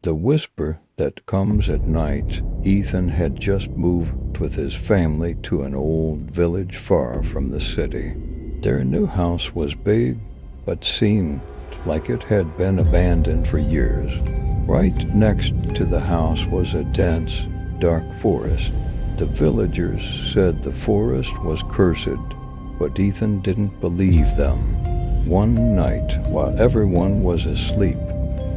The whisper that comes at night. Ethan had just moved with his family to an old village far from the city. Their new house was big, but seemed like it had been abandoned for years. Right next to the house was a dense, dark forest. The villagers said the forest was cursed, but Ethan didn't believe them. One night, while everyone was asleep,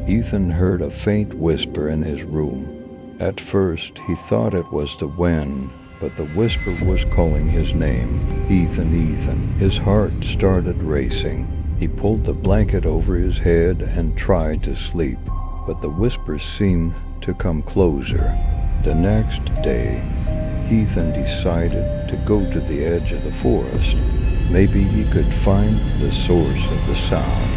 Ethan heard a faint whisper in his room. At first, he thought it was the wind, but the whisper was calling his name. Ethan, Ethan. His heart started racing. He pulled the blanket over his head and tried to sleep, but the whisper seemed to come closer. The next day, Ethan decided to go to the edge of the forest. Maybe he could find the source of the sound.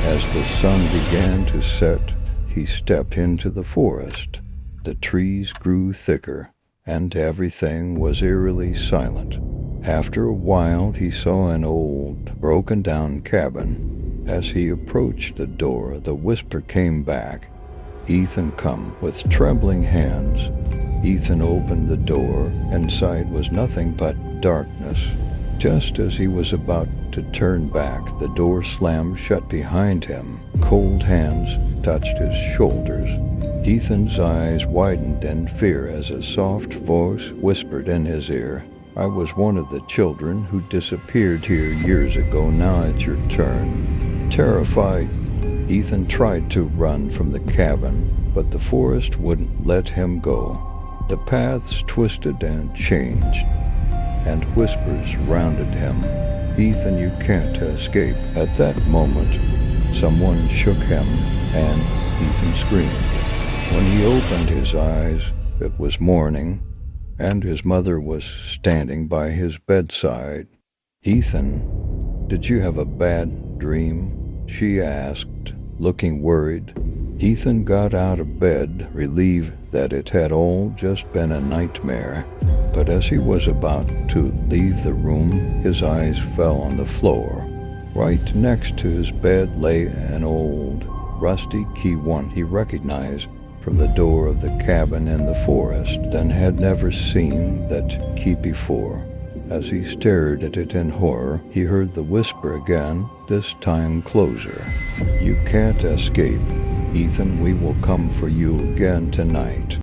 As the sun began to set, he stepped into the forest. The trees grew thicker, and everything was eerily silent. After a while, he saw an old, broken-down cabin. As he approached the door, the whisper came back. "Ethan, come." With trembling hands, Ethan opened the door. Inside was nothing but darkness. Just as he was about to turn back, the door slammed shut behind him. Cold hands touched his shoulders. Ethan's eyes widened in fear as a soft voice whispered in his ear, "I was one of the children who disappeared here years ago. Now it's your turn." Terrified, Ethan tried to run from the cabin, but the forest wouldn't let him go. The paths twisted and changed, and whispers surrounded him. "Ethan, you can't escape." At that moment, someone shook him, and Ethan screamed. When he opened his eyes, it was morning, and his mother was standing by his bedside. "Ethan, did you have a bad dream?" she asked, looking worried. Ethan got out of bed, relieved that it had all just been a nightmare. But as he was about to leave the room, his eyes fell on the floor. Right next to his bed lay an old, rusty key, one he recognized from the door of the cabin in the forest, then had never seen that key before. As he stared at it in horror, he heard the whisper again, this time closer. "You can't escape. Ethan, we will come for you again tonight."